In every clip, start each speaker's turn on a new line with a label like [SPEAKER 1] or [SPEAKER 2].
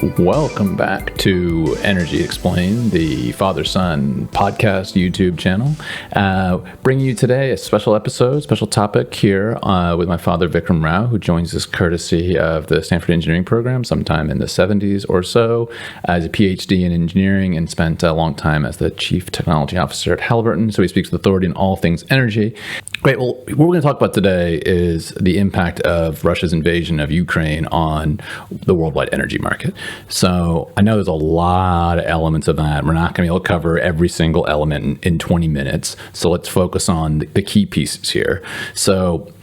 [SPEAKER 1] Welcome back to Energy Explained, the father-son podcast YouTube channel. Bringing you today a special episode, special topic here with my father, Vikram Rao, who joins us courtesy of the Stanford Engineering Program sometime in the 70s or so, as a PhD in engineering and spent a long time as the Chief Technology Officer at Halliburton. So he speaks with authority on all things energy. Great. Well, what we're going to talk about today is the impact of Russia's invasion of Ukraine on the worldwide energy market. So I know there's a lot of elements of that. We're not going to be able to cover every single element in 20 minutes. So let's focus on the key pieces here. So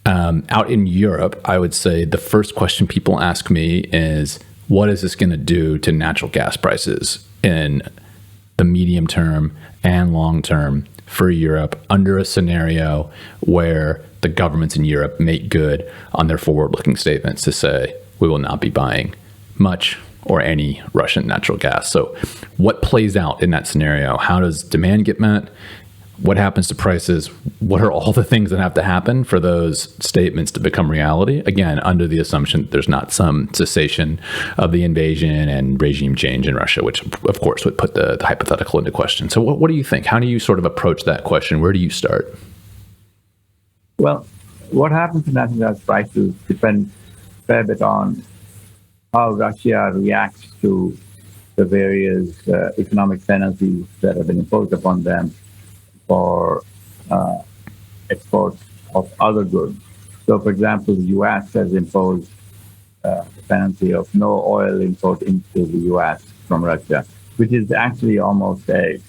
[SPEAKER 1] out in Europe, I would say the first question people ask me is, what is this going to do to natural gas prices in the medium term and long term for Europe under a scenario where the governments in Europe make good on their forward-looking statements to say, we will not be buying much or any Russian natural gas. So what plays out in that scenario? How does demand get met? What happens to prices? What are all the things that have to happen for those statements to become reality? Again, under the assumption that there's not some cessation of the invasion and regime change in Russia, which of course would put the hypothetical into question. So what do you think? How do you sort of approach that question? Where do you start?
[SPEAKER 2] Well, what happens to natural gas prices depends a fair bit on how Russia reacts to the various economic penalties that have been imposed upon them for exports of other goods. So, for example, the U.S. has imposed the penalty of no oil import into the U.S. from Russia, which is actually almost a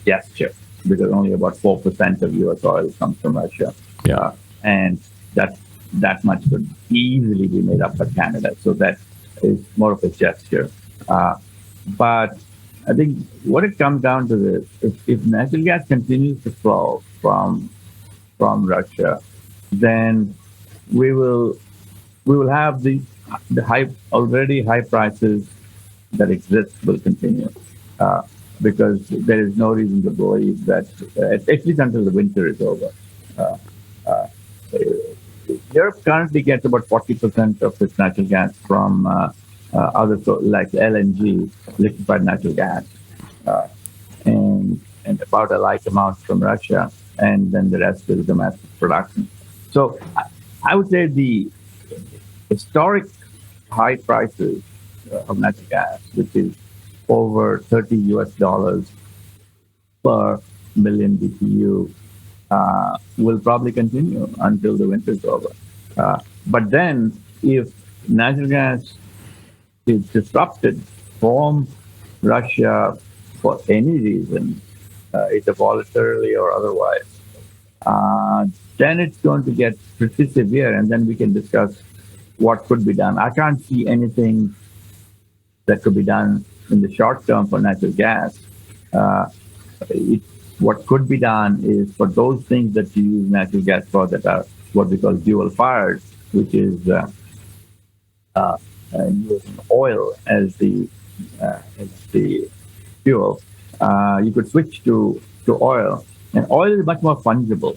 [SPEAKER 2] gesture, because only about 4% of U.S. oil comes from Russia.
[SPEAKER 1] Yeah.
[SPEAKER 2] And that much could easily be made up by Canada. So that is more of a gesture. But I think what it comes down to is if natural gas continues to flow from Russia, then we will have the already high prices that exist will continue, because there is no reason to believe that at least until the winter is over. Europe currently gets about 40% of its natural gas from other like LNG, liquefied natural gas, and about a like amount from Russia, and then the rest is domestic production. So I would say the historic high prices of natural gas, which is over $30 per million BTU, will probably continue until the winter is over. But then, if natural gas is disrupted from Russia for any reason, either voluntarily or otherwise, then it's going to get pretty severe, and then we can discuss what could be done. I can't see anything that could be done in the short term for natural gas. What could be done is for those things that you use natural gas for that are what we call dual fired, which is using oil as the fuel. You could switch to oil, and oil is much more fungible.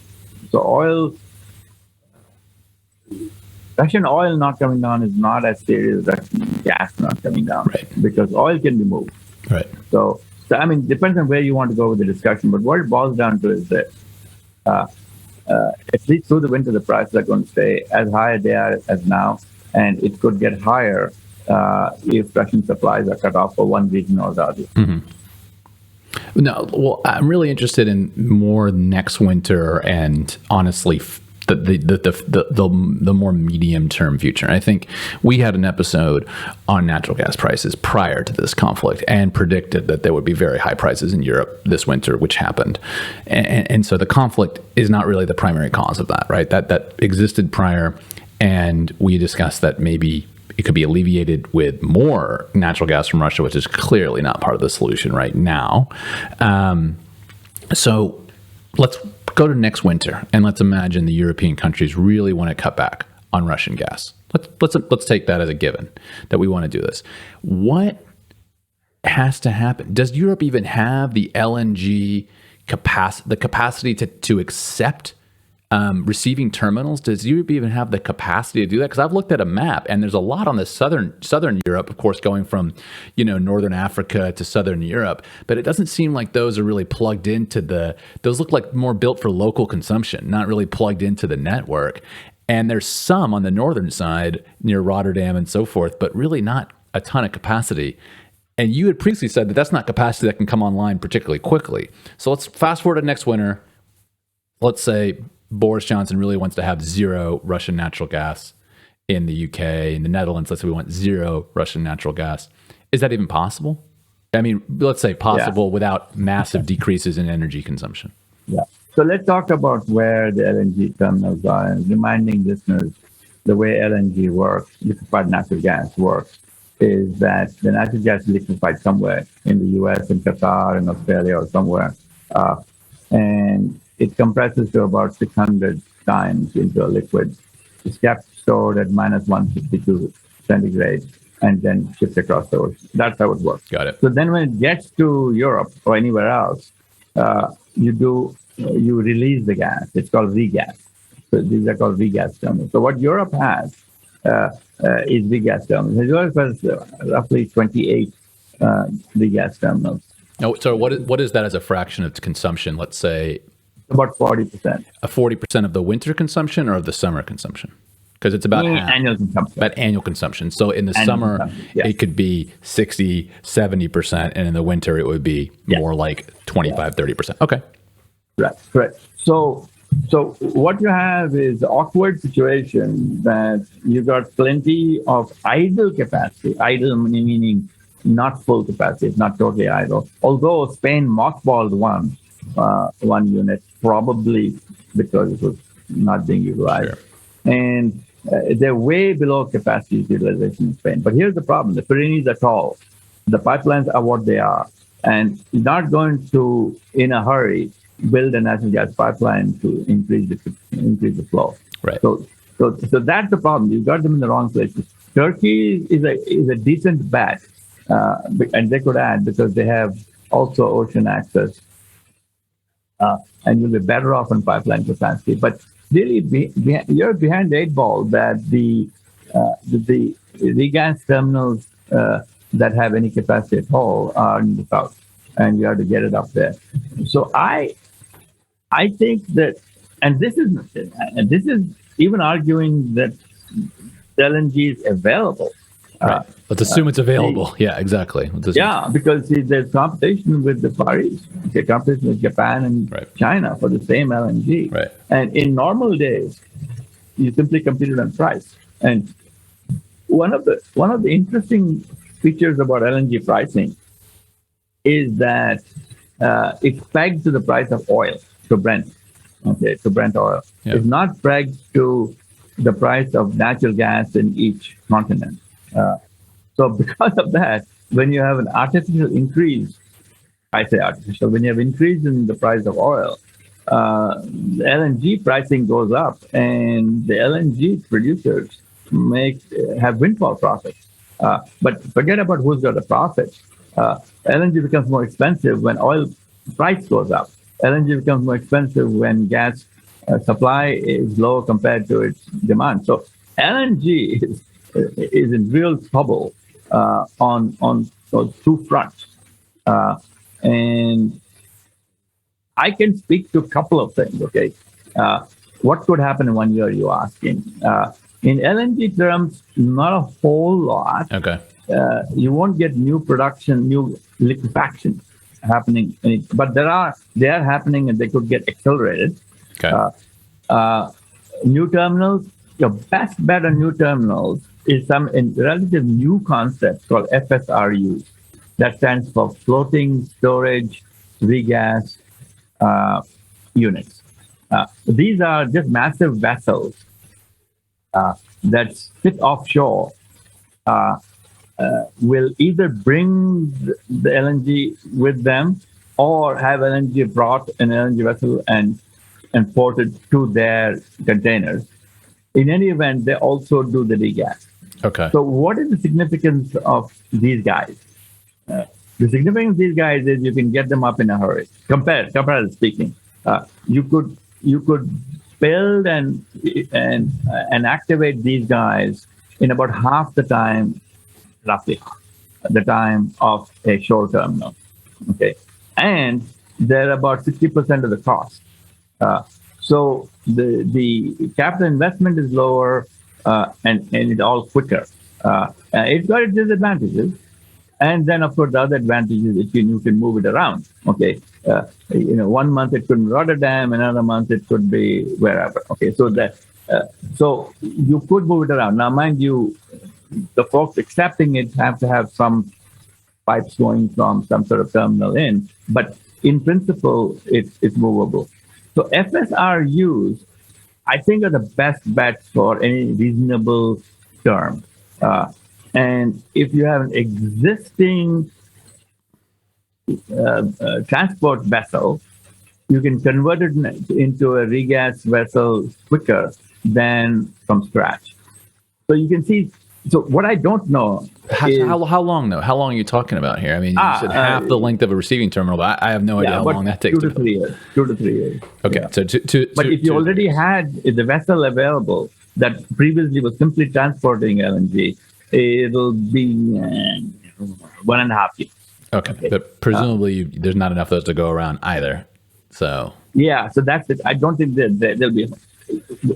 [SPEAKER 2] So Russian oil not coming down is not as serious as Russian gas not coming down,
[SPEAKER 1] right?
[SPEAKER 2] Because oil can be moved,
[SPEAKER 1] right?
[SPEAKER 2] So I mean, it depends on where you want to go with the discussion, but what it boils down to is that at least through the winter, the prices are going to stay as high as they are as now, and it could get higher if Russian supplies are cut off for one reason or the other.
[SPEAKER 1] Mm-hmm. No, well, I'm really interested in more next winter and honestly the more medium term future. And I think we had an episode on natural gas prices prior to this conflict and predicted that there would be very high prices in Europe this winter, which happened. And so the conflict is not really the primary cause of that, right? That existed prior, and we discussed that maybe it could be alleviated with more natural gas from Russia, which is clearly not part of the solution right now. So let's go to next winter, and let's imagine the European countries really want to cut back on Russian gas. Let's take that as a given that we want to do this. What has to happen? Does Europe even have the LNG capacity to accept receiving terminals? Does Europe even have the capacity to do that? Because I've looked at a map, and there's a lot on the southern Europe, of course, going from northern Africa to southern Europe, but it doesn't seem like those are really plugged into those look like more built for local consumption, not really plugged into the network. And there's some on the northern side near Rotterdam and so forth, but really not a ton of capacity. And you had previously said that that's not capacity that can come online particularly quickly. So let's fast forward to next winter. Let's say Boris Johnson really wants to have zero Russian natural gas in the UK, in the Netherlands. Let's say we want zero Russian natural gas. Is that even possible? I mean, let's say possible without massive decreases in energy consumption.
[SPEAKER 2] Yeah. So let's talk about where the LNG terminals are, and reminding listeners the way LNG works, liquefied natural gas works, is that the natural gas is liquefied somewhere in the US, in Qatar, in Australia, or somewhere. And it compresses to about 600 times into a liquid. It's kept stored at minus 162 centigrade and then shipped across the ocean. That's how it works.
[SPEAKER 1] Got it.
[SPEAKER 2] So then when it gets to Europe or anywhere else, you release the gas. It's called regas. So these are called regas terminals. So what Europe has is regas terminals. Europe has roughly 28 regas terminals.
[SPEAKER 1] Oh, so what is that as a fraction of consumption? Let's say
[SPEAKER 2] about 40%.
[SPEAKER 1] A 40% of the winter consumption or of the summer consumption? Because it's about
[SPEAKER 2] annual consumption.
[SPEAKER 1] About annual consumption. So in the summer, it could be 60, 70%, and in the winter, it would be more like 25, 30%. Okay.
[SPEAKER 2] Right. Correct. So what you have is an awkward situation that you got plenty of idle capacity. Idle meaning not full capacity. It's not totally idle. Although Spain mothballed one unit, probably because it was not being utilized.
[SPEAKER 1] Sure.
[SPEAKER 2] And they're way below capacity utilization in Spain. But here's the problem. The Pyrenees are tall. The pipelines are what they are. And you're not going to, in a hurry, build a natural gas pipeline to increase the flow.
[SPEAKER 1] Right.
[SPEAKER 2] So that's the problem. You got them in the wrong places. Turkey is a decent bet, and they could add because they have also ocean access, and you'll be better off on pipeline capacity. But really, you're behind the eight ball that the gas terminals that have any capacity at all are in the south, and you have to get it up there. So I think that, and this is even arguing that LNG is available.
[SPEAKER 1] Right. Let's assume it's available. Yeah, exactly.
[SPEAKER 2] Because there's competition with the Far East. Okay, competition with Japan and China for the same LNG.
[SPEAKER 1] Right.
[SPEAKER 2] And in normal days, you simply competed on price. And one of the interesting features about LNG pricing is that it's pegged to the price of oil, to Brent. Okay, to Brent oil. Yeah. It's not pegged to the price of natural gas in each continent. So because of that, when you have an artificial increase, I say artificial, when you have increase in the price of oil, the LNG pricing goes up, and the LNG producers have windfall profits. But forget about who's got the profit. LNG becomes more expensive when oil price goes up. LNG becomes more expensive when gas supply is low compared to its demand. So LNG is in real trouble on those two fronts. And I can speak to a couple of things, okay? What could happen in 1 year, you're asking? In LNG terms, not a whole lot.
[SPEAKER 1] Okay.
[SPEAKER 2] You won't get new production, new liquefaction happening, but they are happening, and they could get accelerated.
[SPEAKER 1] Okay.
[SPEAKER 2] New terminals, your best bet on new terminals is some relative new concept called FSRUs. That stands for floating storage regas units. These are just massive vessels that sit offshore. Will either bring the LNG with them or have LNG brought in an LNG vessel and ported to their containers. In any event, they also do the regas.
[SPEAKER 1] Okay.
[SPEAKER 2] So what is the significance of these guys? The significance of these guys is you can get them up in a hurry. Comparatively speaking, you could build and activate these guys in about half the time, roughly the time of a shore terminal. Okay, and they're about 60% of the cost. So the capital investment is lower, and it's all quicker. It's got its disadvantages, and then of course the other advantage is that you can move it around. Okay, 1 month it could be Rotterdam, another month it could be wherever. Okay, so you could move it around. Now, mind you, the folks accepting it have to have some pipes going from some sort of terminal in, but in principle, it's movable. So FSRUs, I think, are the best bets for any reasonable term. And if you have an existing transport vessel, you can convert it into a regas vessel quicker than from scratch. So you can see. So what I don't know is
[SPEAKER 1] How long though? How long are you talking about here? I mean, you said half the length of a receiving terminal, but I have no idea how long that takes.
[SPEAKER 2] 2 to 3 years. 2 to 3 years.
[SPEAKER 1] Okay,
[SPEAKER 2] Yeah.
[SPEAKER 1] so
[SPEAKER 2] But if you already had the vessel available that previously was simply transporting LNG, it'll be 1.5 years.
[SPEAKER 1] Okay, but presumably there's not enough of those to go around either. So
[SPEAKER 2] Yeah, so that's it. I don't think that there'll be.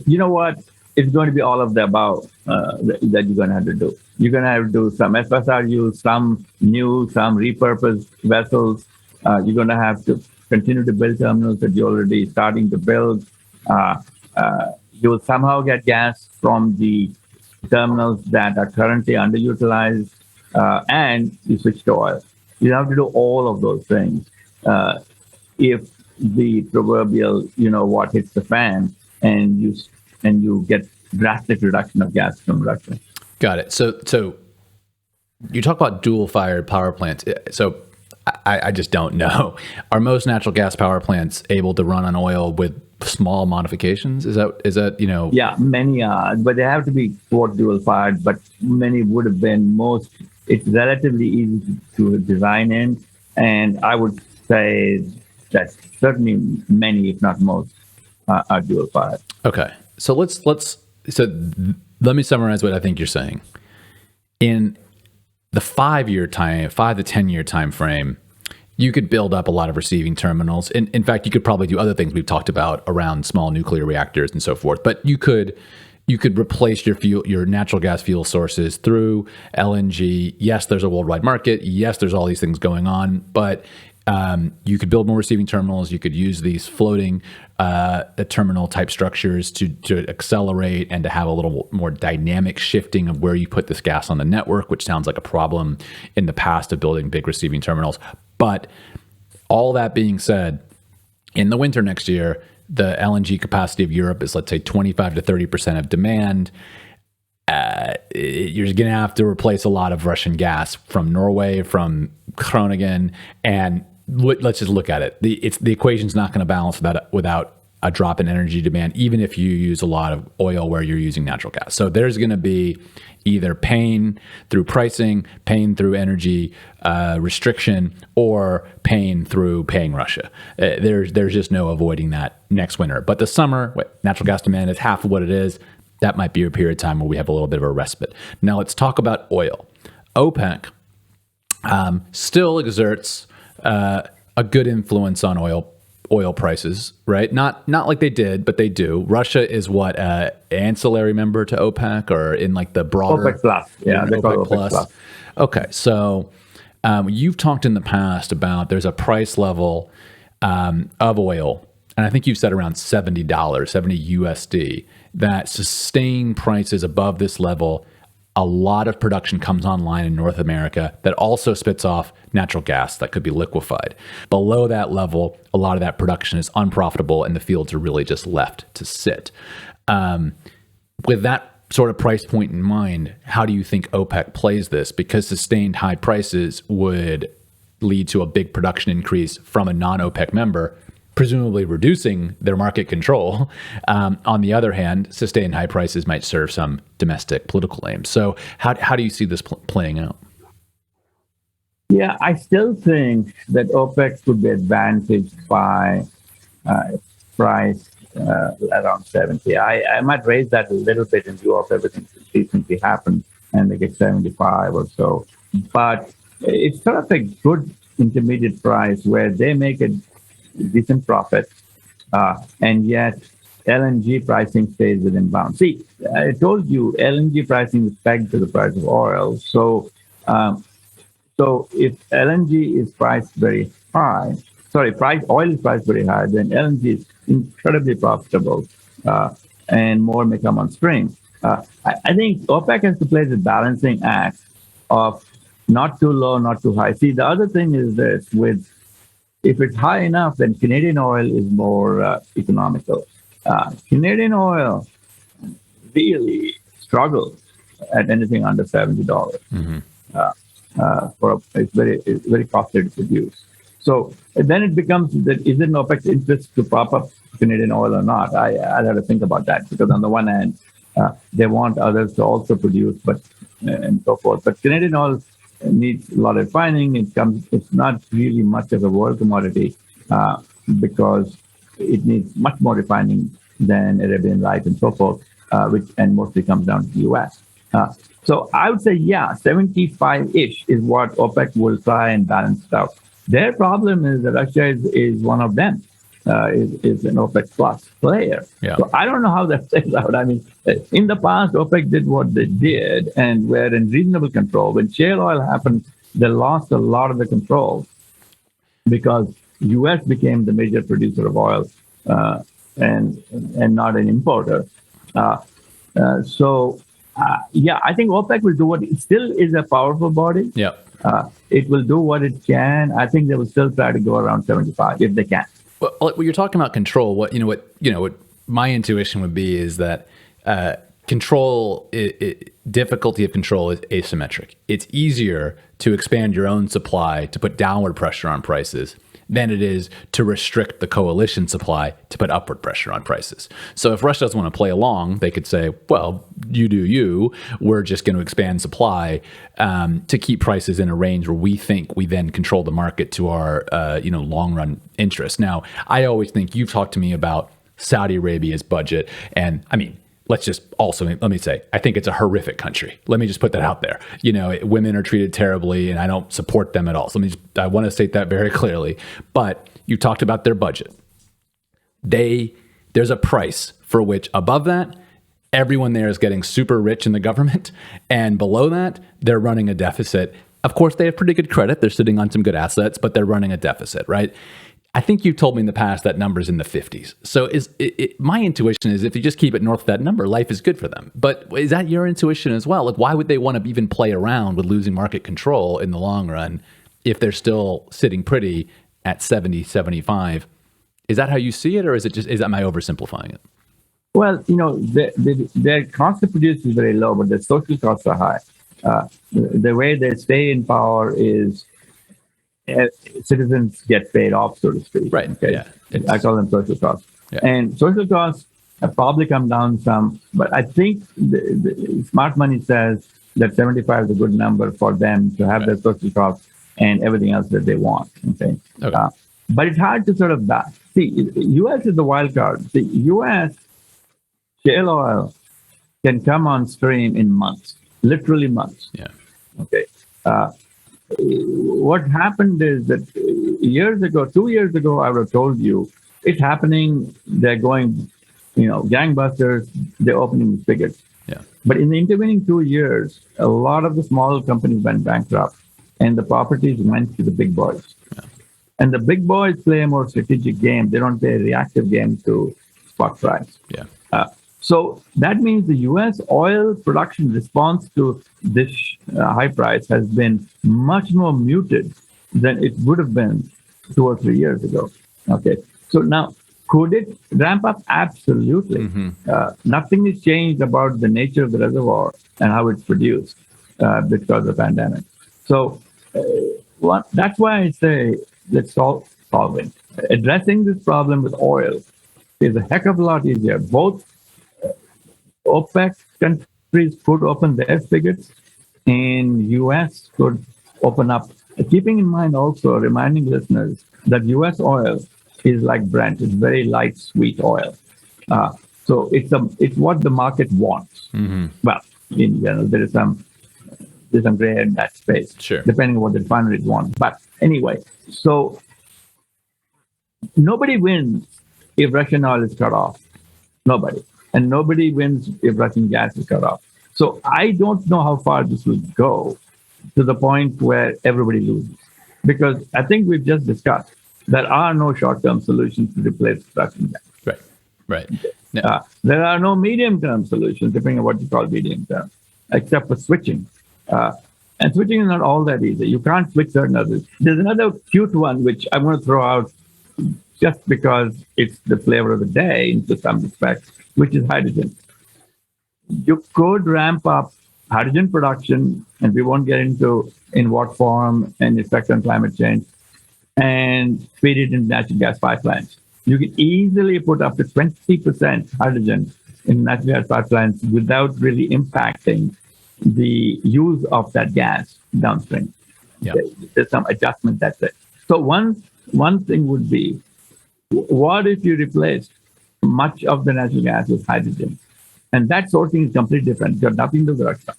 [SPEAKER 2] You know what? It's going to be all of the above that you're going to have to do. You're going to have to do some FSRU, some new, some repurposed vessels. You're going to have to continue to build terminals that you're already starting to build. You will somehow get gas from the terminals that are currently underutilized, and you switch to oil. You have to do all of those things. If the proverbial, what hits the fan, and you get drastic reduction of gas from Russia.
[SPEAKER 1] got it. So you talk about dual-fired power plants. So I just don't know. Are most natural gas power plants able to run on oil with small modifications? Is that
[SPEAKER 2] Yeah, many are, but they have to be quote dual-fired. But many would have been. It's relatively easy to design in, and I would say that certainly many, if not most, are dual-fired.
[SPEAKER 1] Okay. So let me summarize what I think you're saying. In the 5 to 10 year time frame, you could build up a lot of receiving terminals. In fact, you could probably do other things we've talked about around small nuclear reactors and so forth. But you could replace your natural gas fuel sources through LNG. Yes, there's a worldwide market. Yes, there's all these things going on, but you could build more receiving terminals. You could use these floating terminal type structures to accelerate and to have a little more dynamic shifting of where you put this gas on the network, which sounds like a problem in the past of building big receiving terminals. But all that being said, in the winter next year, the LNG capacity of Europe is, let's say, 25 to 30% of demand. You're going to have to replace a lot of Russian gas from Norway, from Groningen, and let's just look at it. The equation's not going to balance without a drop in energy demand, even if you use a lot of oil where you're using natural gas. So there's going to be either pain through pricing, pain through energy restriction, or pain through paying Russia. There's just no avoiding that next winter. But the summer, natural gas demand is half of what it is. That might be a period of time where we have a little bit of a respite. Now let's talk about oil. OPEC still exerts a good influence on oil prices, right? Not like they did, but they do. Russia is what, ancillary member to OPEC, or in like the broader
[SPEAKER 2] OPEC Plus. Yeah, they call it OPEC Plus.
[SPEAKER 1] Okay, so you've talked in the past about there's a price level of oil, and I think you've said around $70, 70 USD, that sustain prices above this level. A lot of production comes online in North America that also spits off natural gas that could be liquefied. Below that level, a lot of that production is unprofitable and the fields are really just left to sit. With that sort of price point in mind, how do you think OPEC plays this? Because sustained high prices would lead to a big production increase from a non-OPEC member, presumably reducing their market control. On the other hand, sustained high prices might serve some domestic political aims. So how do you see this playing out?
[SPEAKER 2] Yeah, I still think that OPEC could be advantaged by price around 70. I might raise that a little bit in view of everything that recently happened and make it 75 or so. But it's sort of a good intermediate price where they make a decent profit, and yet LNG pricing stays within bounds. See, I told you LNG pricing is pegged to the price of oil. So if LNG is priced very high, oil is priced very high, then LNG is incredibly profitable, and more may come on stream. I think OPEC has to play the balancing act of not too low, not too high. See, the other thing is this: if it's high enough, then Canadian oil is more economical. Canadian oil really struggles at anything under $70.
[SPEAKER 1] Mm-hmm.
[SPEAKER 2] It's very costly to produce. So then it becomes that is it in OPEC's interest to prop up Canadian oil or not? I'll have to think about that, because on the one hand, they want others to also produce, but and so forth. But Canadian oil needs a lot of refining. It's not really much of a world commodity, because it needs much more refining than Arabian Light and so forth, which mostly comes down to the US. So I would say, 75-ish is what OPEC will try and balance it out. Their problem is that Russia is one of them, is an OPEC plus player.
[SPEAKER 1] Yeah.
[SPEAKER 2] So I don't know how that plays out. I mean, in the past, OPEC did what they did and were in reasonable control. When shale oil happened, they lost a lot of the control because U.S. became the major producer of oil, and not an importer. I think OPEC will do what it still is a powerful body.
[SPEAKER 1] Yeah.
[SPEAKER 2] It will do what it can. I think they will still try to go around 75 if they can.
[SPEAKER 1] Well, when you're talking about control, what my intuition would be is that difficulty of control is asymmetric. It's easier to expand your own supply to put downward pressure on prices than it is to restrict the coalition supply to put upward pressure on prices. So if Russia doesn't want to play along, they could say, well, you do you. We're just going to expand supply to keep prices in a range where we think we then control the market to our long run interest. Now, I always think you've talked to me about Saudi Arabia's budget, and I mean, let me say, I think it's a horrific country. Let me just put that out there. Women are treated terribly, and I don't support them at all. So I want to state that very clearly. But you talked about their budget. There's a price for which above that, everyone there is getting super rich in the government, and below that, they're running a deficit. Of course, they have pretty good credit. They're sitting on some good assets, but they're running a deficit, right? I think you've told me in the past that number's in the 50s. So my intuition is if you just keep it north of that number, life is good for them. But is that your intuition as well? Like, why would they want to even play around with losing market control in the long run if they're still sitting pretty at 70, 75? Is that how you see it, or am I oversimplifying it?
[SPEAKER 2] Well, their cost to produce is very low, but their social costs are high. The way they stay in power is citizens get paid off, so to speak.
[SPEAKER 1] Right.
[SPEAKER 2] Okay.
[SPEAKER 1] Yeah.
[SPEAKER 2] I call them social costs.
[SPEAKER 1] Yeah.
[SPEAKER 2] And social costs have probably come down some, but I think the smart money says that 75 is a good number for them to have their social costs and everything else that they want. Okay. But it's hard to sort of see. U.S. is the wild card. The U.S. shale oil can come on stream in months, literally months.
[SPEAKER 1] Yeah.
[SPEAKER 2] Okay. What happened is that 2 years ago, I would have told you it's happening. They're going, gangbusters. They're opening spigots.
[SPEAKER 1] Yeah.
[SPEAKER 2] But in the intervening 2 years, a lot of the small companies went bankrupt, and the properties went to the big boys. Yeah. And the big boys play a more strategic game. They don't play a reactive game to spot price.
[SPEAKER 1] Yeah.
[SPEAKER 2] So that means the U.S. oil production response to this high price has been much more muted than it would have been 2 or 3 years ago. Okay. So now, could it ramp up? Absolutely. Mm-hmm. Nothing has changed about the nature of the reservoir and how it's produced because of the pandemic. So that's why I say let's solve it. Addressing this problem with oil is a heck of a lot easier. Both OPEC countries could open their spigots, and U.S. could open up. Keeping in mind also, reminding listeners that U.S. oil is like Brent. It's very light, sweet oil. So it's what the market wants. Well, in general, there's some gray in that space,
[SPEAKER 1] Sure.
[SPEAKER 2] depending on what the refineries want. But anyway, so nobody wins if Russian oil is cut off. Nobody. And nobody wins if Russian gas is cut off. So I don't know how far this will go to the point where everybody loses. Because I think we've just discussed there are no short-term solutions to replace Russian gas.
[SPEAKER 1] Right. Right.
[SPEAKER 2] There are no medium-term solutions, depending on what you call medium-term, except for switching. And switching is not all that easy. You can't switch certain others. There's another cute one, which I'm going to throw out just because it's the flavor of the day into some respects, which is hydrogen. You could ramp up hydrogen production, and we won't get into in what form and effect on climate change, and feed it into natural gas pipelines. You can easily put up to 20% hydrogen in natural gas pipelines without really impacting the use of that gas downstream.
[SPEAKER 1] Yep.
[SPEAKER 2] There's some adjustment, that's it. So one thing would be, what if you replaced much of the natural gas with hydrogen? And that sourcing is completely different. It's got nothing to do with Russia.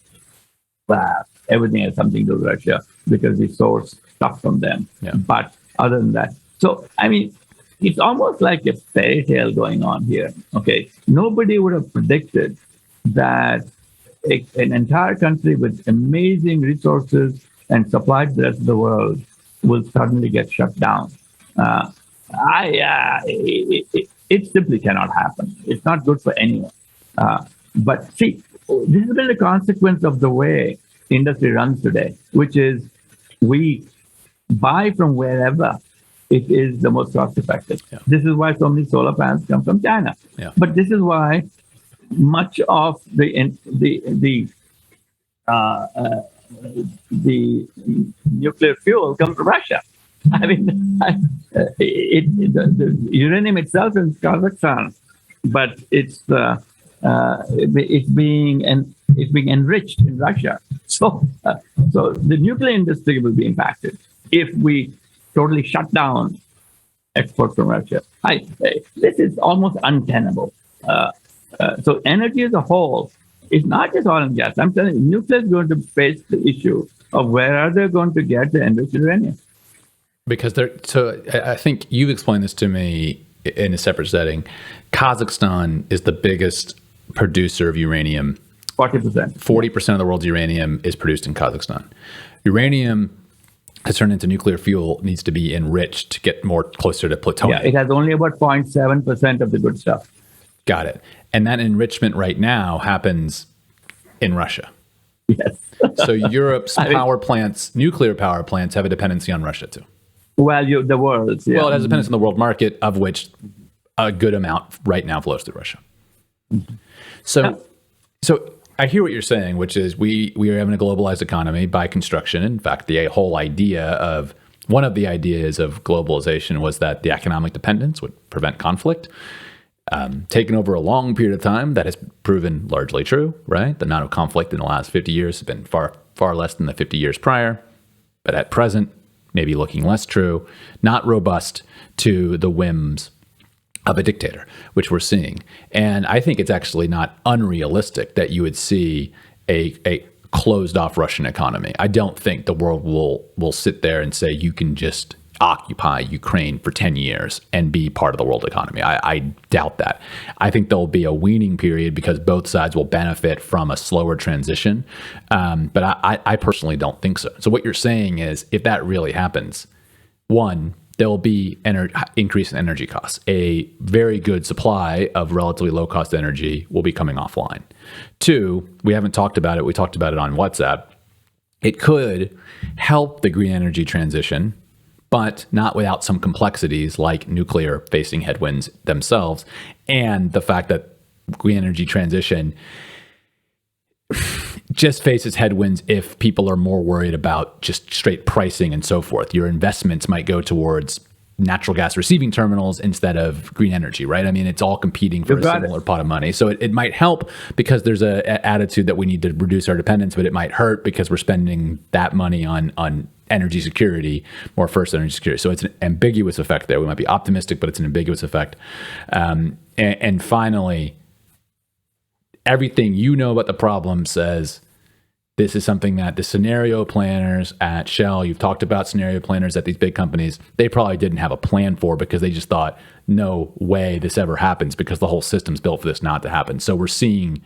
[SPEAKER 2] But everything has something to do with Russia because we source stuff from them.
[SPEAKER 1] Yeah.
[SPEAKER 2] But other than that, so I mean, it's almost like a fairy tale going on here. Okay, nobody would have predicted that an entire country with amazing resources and supply to the rest of the world will suddenly get shut down. It simply cannot happen. It's not good for anyone. But see, this has been a consequence of the way industry runs today, which is we buy from wherever it is the most cost effective.
[SPEAKER 1] Yeah.
[SPEAKER 2] This is why so many solar panels come from China.
[SPEAKER 1] Yeah.
[SPEAKER 2] But this is why much of the nuclear fuel comes from Russia. I mean, the uranium itself is Kazakhstan, but it's being enriched in Russia. So the nuclear industry will be impacted if we totally shut down exports from Russia. This is almost untenable. So energy as a whole is not just oil and gas. I'm telling you, nuclear is going to face the issue of where are they going to get the enriched uranium.
[SPEAKER 1] Because so I think you've explained this to me in a separate setting. Kazakhstan is the biggest producer of uranium.
[SPEAKER 2] 40%.
[SPEAKER 1] 40% of the world's uranium is produced in Kazakhstan. Uranium has turned into nuclear fuel, needs to be enriched to get more closer to plutonium.
[SPEAKER 2] Yeah, it has only about 0.7% of the good stuff.
[SPEAKER 1] Got it. And that enrichment right now happens in Russia.
[SPEAKER 2] Yes.
[SPEAKER 1] So Europe's power plants, nuclear power plants, have a dependency on Russia too.
[SPEAKER 2] Well, the world's. Yeah.
[SPEAKER 1] Well, it has a dependency on the world market, of which a good amount right now flows through Russia. So I hear what you're saying, which is we are having a globalized economy by construction. In fact, the whole idea of one of the ideas of globalization was that the economic dependence would prevent conflict. Taken over a long period of time, that has proven largely true, right? The amount of conflict in the last 50 years has been far, far less than the 50 years prior. But at present, maybe looking less true, not robust to the whims of a dictator, which we're seeing. And I think it's actually not unrealistic that you would see a closed off Russian economy. I don't think the world will sit there and say you can just occupy Ukraine for 10 years and be part of the world economy. I doubt that. I think there'll be a weaning period because both sides will benefit from a slower transition. But I personally don't think so. So what you're saying is if that really happens, one, there'll be increase in energy costs. A very good supply of relatively low cost energy will be coming offline. Two, we haven't talked about it. We talked about it on WhatsApp. It could help the green energy transition, but not without some complexities like nuclear facing headwinds themselves, and the fact that green energy transition just faces headwinds if people are more worried about just straight pricing and so forth. Your investments might go towards natural gas receiving terminals instead of green energy, right? I mean, it's all competing for a similar pot of money. So it might help because there's an attitude that we need to reduce our dependence, but it might hurt because we're spending that money on energy security, more first energy security. So it's an ambiguous effect there. We might be optimistic, but it's an ambiguous effect. And finally, everything you know about the problem says this is something that the scenario planners at Shell, you've talked about scenario planners at these big companies, they probably didn't have a plan for, because they just thought, no way this ever happens, because the whole system's built for this not to happen. So we're seeing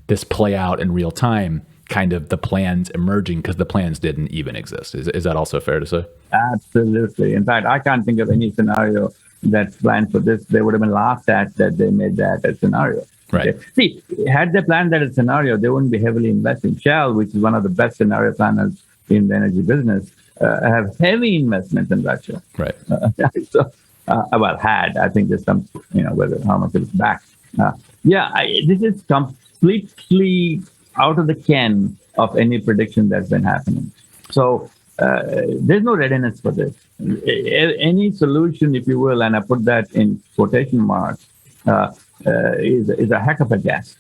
[SPEAKER 1] this play out in real time, kind of the plans emerging, because the plans didn't even exist. Is that also fair to say?
[SPEAKER 2] Absolutely. In fact, I can't think of any scenario that's planned for this. They would have been laughed at that they made that a scenario.
[SPEAKER 1] Right.
[SPEAKER 2] Okay. See, had they planned that as a scenario, they wouldn't be heavily investing. Shell, which is one of the best scenario planners in the energy business, have heavy investments in Russia.
[SPEAKER 1] Right.
[SPEAKER 2] Had. I think there's some, whether how much it is back. This is completely out of the can of any prediction that's been happening. So there's no readiness for this. Any solution, if you will, and I put that in quotation marks, is a heck of a guess.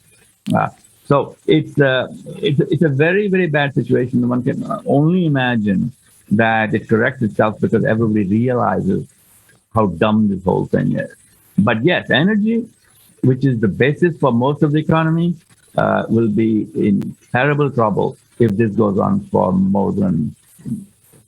[SPEAKER 2] So it's a very, very bad situation. One can only imagine that it corrects itself because everybody realizes how dumb this whole thing is. But yes, energy, which is the basis for most of the economy, will be in terrible trouble if this goes on for more than a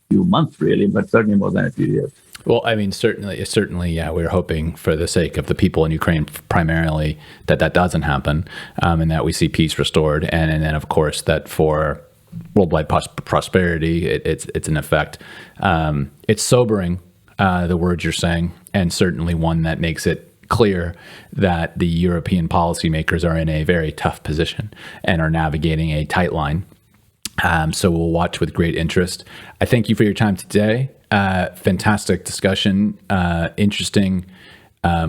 [SPEAKER 2] few months, really, but certainly more than a few years.
[SPEAKER 1] Well, I mean, certainly, yeah, we're hoping for the sake of the people in Ukraine primarily that doesn't happen, and that we see peace restored. And then, of course, that for worldwide prosperity, it's an effect. It's sobering, the words you're saying, and certainly one that makes it clear that the European policymakers are in a very tough position and are navigating a tight line. So we'll watch with great interest. I thank you for your time today. Fantastic discussion, interesting,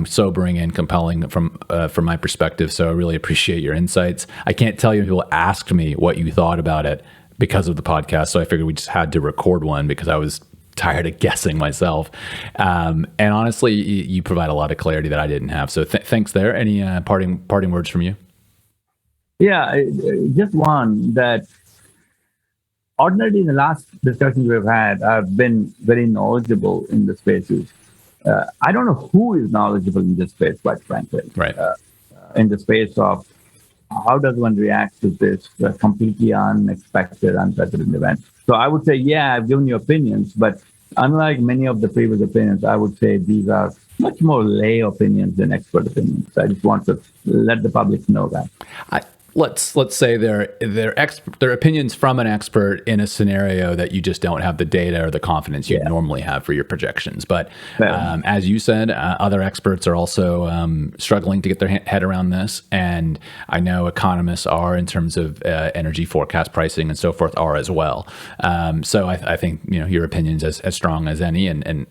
[SPEAKER 1] sobering, and compelling from my perspective. So I really appreciate your insights. I can't tell you if people asked me what you thought about it because of the podcast. So I figured we just had to record one because I was tired of guessing myself. And honestly, you provide a lot of clarity that I didn't have. So thanks there. Any parting words from you?
[SPEAKER 2] Yeah, just one that ordinarily in the last discussions we've had, I've been very knowledgeable in the spaces. I don't know who is knowledgeable in this space, quite frankly.
[SPEAKER 1] Right.
[SPEAKER 2] In the space of how does one react to this completely unexpected, unprecedented event. So I would say, yeah, I've given you opinions, but unlike many of the previous opinions, I would say these are much more lay opinions than expert opinions. I just want to let the public know that.
[SPEAKER 1] Let's say they're opinions from an expert in a scenario that you just don't have the data or the confidence you normally have for your projections. But as you said, other experts are also struggling to get their head around this, and I know economists are, in terms of energy forecast pricing and so forth, are as well. So I think your opinion's as strong as any, and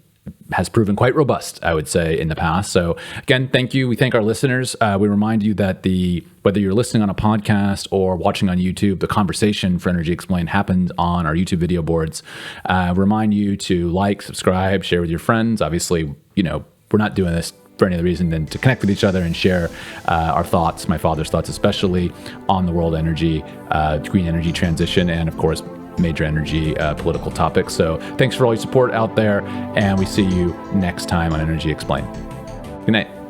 [SPEAKER 1] has proven quite robust, I would say, in the past. So again, thank you. We thank our listeners. We remind you that whether you're listening on a podcast or watching on YouTube, the conversation for Energy Explained happens on our YouTube video boards. Remind you to like, subscribe, share with your friends. Obviously, we're not doing this for any other reason than to connect with each other and share our thoughts, my father's thoughts especially, on the world energy, green energy transition, and of course, major energy political topics. So thanks for all your support out there, and we see you next time on Energy Explained. Good night.